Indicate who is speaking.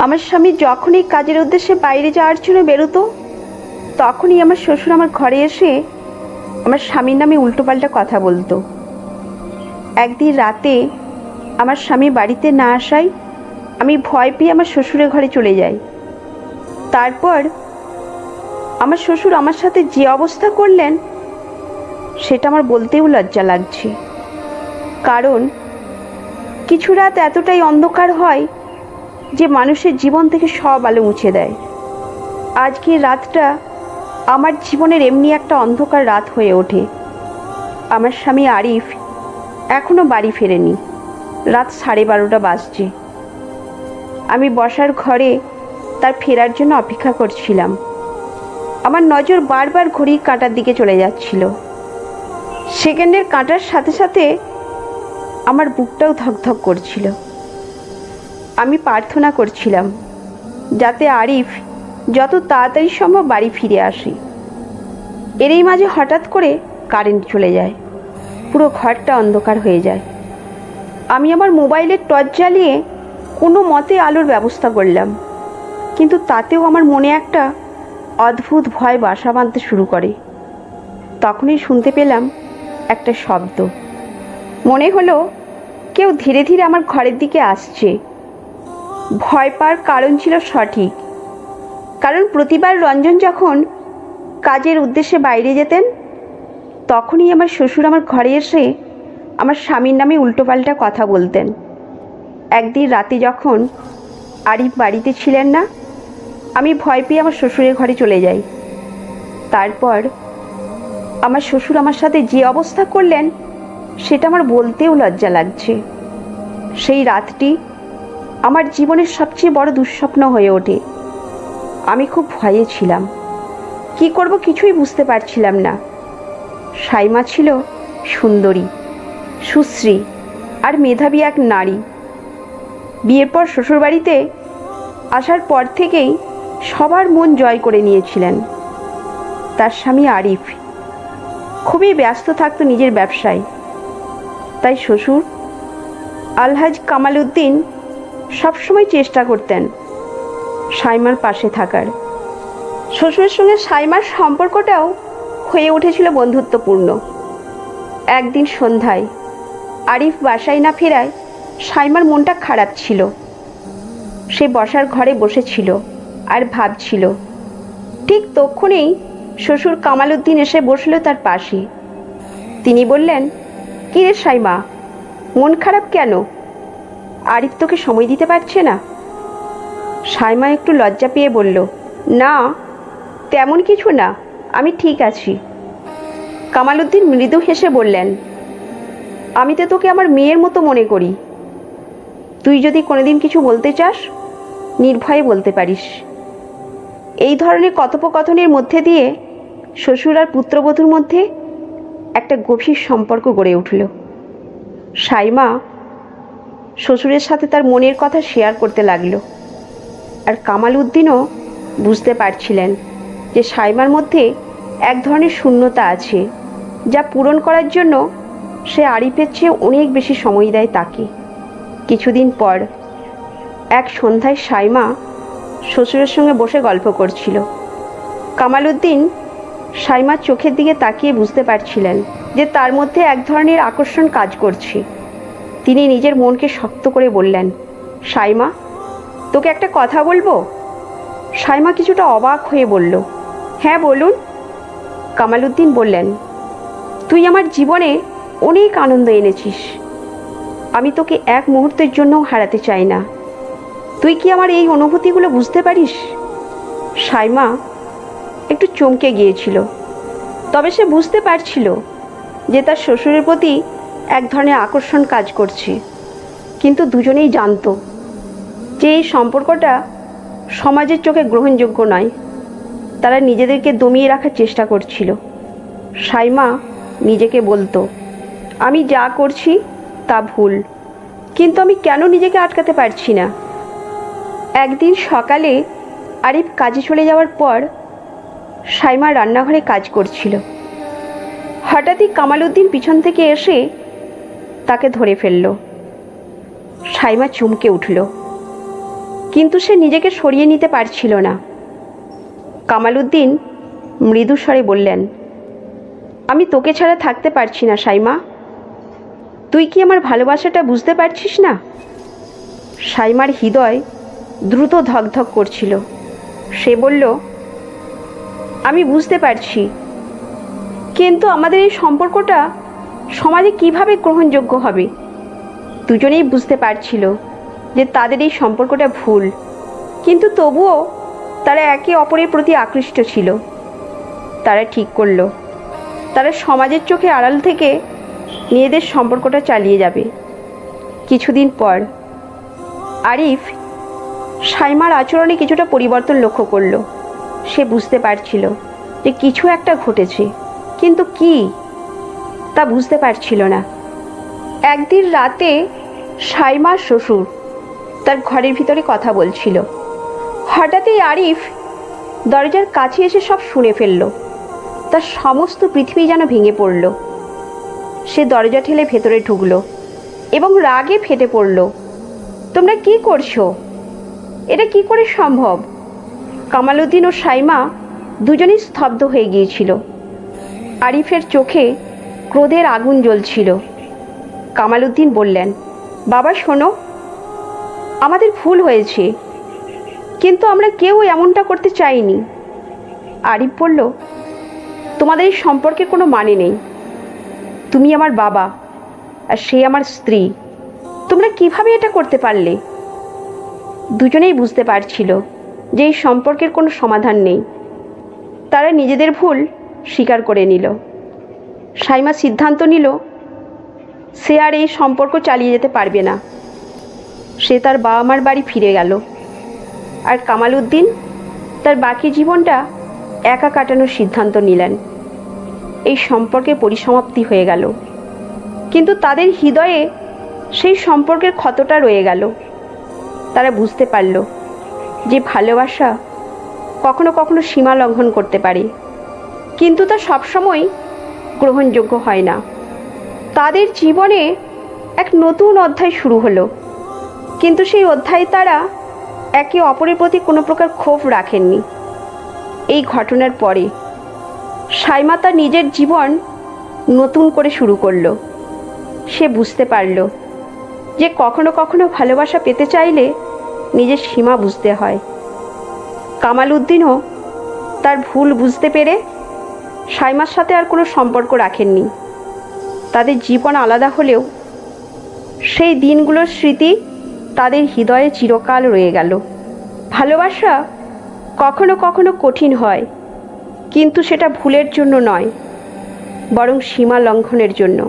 Speaker 1: আমার স্বামী যখনই কাজের উদ্দেশ্যে বাইরে যাওয়ার জন্য বেরোতো, তখনই আমার শ্বশুর আমার ঘরে এসে আমার স্বামীর নামে উল্টোপাল্টা কথা বলতো। একদিন রাতে আমার স্বামী বাড়িতে না আসায় আমি ভয় পেয়ে আমার শ্বশুরের ঘরে চলে যাই। তারপর আমার শ্বশুর আমার সাথে যে অবস্থা করলেন সেটা আমার বলতেও লজ্জা লাগছে। কারণ কিছু রাত এতটাই অন্ধকার হয় যে মানুষের জীবন থেকে সব আলো মুছে দেয়। আজকের রাতটা আমার জীবনের এমনি একটা অন্ধকার রাত হয়ে ওঠে। আমার স্বামী আরিফ এখনো বাড়ি ফেরেনি। রাত 12:30 বাজছে। আমি বসার ঘরে তার ফেরার জন্য অপেক্ষা করছিলাম। আমার নজর বারবার ঘড়ির কাঁটার দিকে চলে যাচ্ছিল। সেকেন্ডের কাঁটার সাথে সাথে আমার বুকটাও ধকধক করছিল। আমি প্রার্থনা করছিলাম যাতে আরিফ যত তাড়াতাড়ি সম্ভব বাড়ি ফিরে আসে। এরই মাঝে হঠাৎ করে কারেন্ট চলে যায়। পুরো ঘরটা অন্ধকার হয়ে যায়। আমি আমার মোবাইলের টর্চ জ্বালিয়ে কোনো মতে আলোর ব্যবস্থা করলাম, কিন্তু তাতেও আমার মনে একটা অদ্ভুত ভয় বাসা বাঁধতে শুরু করে। তখনই শুনতে পেলাম একটা শব্দ। মনে হলো কেউ ধীরে ধীরে আমার ঘরের দিকে আসছে। ভয় পাওয়ার কারণ ছিল সঠিক, কারণ প্রতিবার রঞ্জন যখন কাজের উদ্দেশ্যে বাইরে যেতেন, তখনই আমার শ্বশুর আমার ঘরে এসে আমার স্বামীর নামে উল্টোপাল্টা কথা বলতেন। একদিন রাতে যখন আরিফ বাড়িতে ছিলেন না, আমি ভয় পেয়ে আমার শ্বশুরের ঘরে চলে যাই। তারপর আমার শ্বশুর আমার সাথে যে অবস্থা করলেন সেটা আমার বলতেও লজ্জা লাগছে। সেই রাতটি আমার জীবনের সবচেয়ে বড় দুঃস্বপ্ন হয়ে ওঠে। আমি খুব ভয়ে ছিলাম। কি করব কিছুই বুঝতে পারছিলাম না। সাইমা ছিল সুন্দরী, সুশ্রী আর মেধাবী এক নারী। বিয়ের পর শ্বশুরবাড়িতে আসার পর থেকেই সবার মন জয় করে নিয়েছিলেন। তার স্বামী আরিফ খুবই ব্যস্ত থাকতো নিজের ব্যবসায়। তাই শ্বশুর আলহাজ কামাল উদ্দিন সবসময় চেষ্টা করতেন সাইমার পাশে থাকার। শ্বশুরের সঙ্গে সাইমার সম্পর্কটাও হয়ে উঠেছিল বন্ধুত্বপূর্ণ। একদিন সন্ধ্যায় আরিফ বাসায় না ফেরায় সাইমার মনটা খারাপ ছিল। সে বসার ঘরে বসেছিল আর ভাবছিল। ঠিক তক্ষুনি শ্বশুর কামাল উদ্দিন এসে বসল তার পাশে। তিনি বললেন, কি রে সাইমা, মন খারাপ কেন? আরিফ তোকে সময় দিতে পারছে না? সাইমা একটু লজ্জা পেয়ে বলল, না তেমন কিছু না, আমি ঠিক আছি। কামাল উদ্দিন মৃদু হেসে বললেন, আমি তো তোকে আমার মেয়ের মতো মনে করি। তুই যদি কোনোদিন কিছু বলতে চাস নির্ভয়ে বলতে পারিস। এই ধরনের কথোপকথনের মধ্যে দিয়ে শ্বশুর আর পুত্রবধূর মধ্যে একটা গভীর সম্পর্ক গড়ে উঠল। সাইমা শ্বশুরের সাথে তার মনের কথা শেয়ার করতে লাগলো। আর কামাল উদ্দিনও বুঝতে পারছিলেন যে সাইমার মধ্যে এক ধরনের শূন্যতা আছে, যা পূরণ করার জন্য সে আরিফের চেয়ে অনেক বেশি সময় দেয় তাকে। কিছুদিন পর এক সন্ধ্যায় সাইমা শ্বশুরের সঙ্গে বসে গল্প করছিল। কামাল উদ্দিন সাইমার চোখের দিকে তাকিয়ে বুঝতে পারছিলেন যে তার মধ্যে এক ধরনের আকর্ষণ কাজ করছে। তিনি নিজের মনকে শক্ত করে বললেন, সাইমা, তোকে একটা কথা বলবো? সাইমা কিছুটা অবাক হয়ে বলল, হ্যাঁ বলুন। কামাল উদ্দিন বললেন, তুই আমার জীবনে অনেক আনন্দ এনেছিস। আমি তোকে এক মুহূর্তের জন্যও হারাতে চাই না। তুই কি আমার এই অনুভূতিগুলো বুঝতে পারিস? সাইমা একটু চমকে গিয়েছিল, তবে সে বুঝতে পারছিল যে তার শ্বশুরের প্রতি এক ধরনের আকর্ষণ কাজ করছে। কিন্তু দুজনেই জানতো যে এই সম্পর্কটা সমাজের চোখে গ্রহণযোগ্য নয়। তারা নিজেদেরকে দমিয়ে রাখার চেষ্টা করছিল। সাইমা নিজেকে বলতো, আমি যা করছি তা ভুল, কিন্তু আমি কেন নিজেকে আটকাতে পারছি না? একদিন সকালে আরিফ কাজে চলে যাওয়ার পর সাইমা রান্নাঘরে কাজ করছিল। হঠাৎই কামাল উদ্দিন পিছন থেকে এসে তাকে ধরে ফেলল। সাইমা চমকে উঠল। কিন্তু সে নিজেকে সরিয়ে নিতে পারছিল না। কামালউদ্দিন মৃদু স্বরে বললেন, আমি তোকে ছাড়া থাকতে পারছি না সাইমা। তুই কি আমার ভালোবাসাটা বুঝতে পারছিস না? সাইমার হৃদয় দ্রুত ধকধক করছিল। সে বলল, আমি বুঝতে পারছি, কিন্তু আমাদের এই সম্পর্কটা সমাজে কিভাবে গ্রহণযোগ্য হবে? দুজনেই বুঝতে পারছিল যে তাদের এই সম্পর্কটা ভুল, কিন্তু তবুও তারা একে অপরের প্রতি আকৃষ্ট ছিল। তারা ঠিক করলো তারা সমাজের চোখে আড়াল থেকে নিজেদের সম্পর্কটা চালিয়ে যাবে। কিছুদিন পর আরিফ সাইমার আচরণে কিছুটা পরিবর্তন লক্ষ্য করলো। সে বুঝতে পারছিল যে কিছু একটা ঘটেছে, কিন্তু কি তা বুঝতে পারছিল না। একদিন রাতে সাইমার শ্বশুর তার ঘরের ভিতরে কথা বলছিল। হঠাৎই আরিফ দরজার কাছে এসে সব শুনে ফেলল। তার সমস্ত পৃথিবী যেন ভেঙে পড়ল। সে দরজা ঠেলে ভেতরে ঢুকলো এবং রাগে ফেটে পড়ল। তোমরা কি করছো? এটা কি করে সম্ভব? কামালউদ্দিন ও সাইমা দুজনেই স্তব্ধ হয়ে গিয়েছিল। আরিফের চোখে ক্রোধের আগুন জ্বলছিল। কামালউদ্দিন বললেন, বাবা শোনো, আমাদের ভুল হয়েছে, কিন্তু আমরা কেউ এমনটা করতে চাইনি। আরিফ বলল, তোমাদের এই সম্পর্কে কোনো মানে নেই। তুমি আমার বাবা আর সে আমার স্ত্রী। তোমরা কিভাবে এটা করতে পারলে? দুজনেই বুঝতে পারছিল যে এই সম্পর্কের কোনো সমাধান নেই। তারা নিজেদের ভুল স্বীকার করে নিল। সাইমা সিদ্ধান্ত নিল সে আর এই সম্পর্ক চালিয়ে যেতে পারবে না। সে তার বাবা মার বাড়ি ফিরে গেল। আর কামালউদ্দিন তার বাকি জীবনটা একা কাটানোর সিদ্ধান্ত নিলেন। এই সম্পর্কে পরিসমাপ্তি হয়ে গেল, কিন্তু তাদের হৃদয়ে সেই সম্পর্কের ক্ষতটা রয়ে গেল। তারা বুঝতে পারল যে ভালোবাসা কখনো কখনো সীমা লঙ্ঘন করতে পারে, কিন্তু তা সবসময় গ্রহণযোগ্য হয় না। তাদের জীবনে এক নতুন অধ্যায় শুরু হলো, কিন্তু সেই অধ্যায়ে তারা একে অপরের প্রতি কোনো প্রকার ক্ষোভ রাখেননি। এই ঘটনার পরে সাইমা তার নিজের জীবন নতুন করে শুরু করলো। সে বুঝতে পারল যে কখনো কখনো ভালোবাসা পেতে চাইলে নিজের সীমা বুঝতে হয়। কামালউদ্দিনও তার ভুল বুঝতে পেরে সাইমার সাথে আর কোনো সম্পর্ক রাখেননি। তাদের জীবন আলাদা হলেও সেই দিনগুলোর স্মৃতি তাদের হৃদয়ে চিরকাল রয়ে গেল। ভালোবাসা কখনো কখনো কঠিন হয়, কিন্তু সেটা ভুলের জন্য নয়, বরং সীমা লঙ্ঘনের জন্য।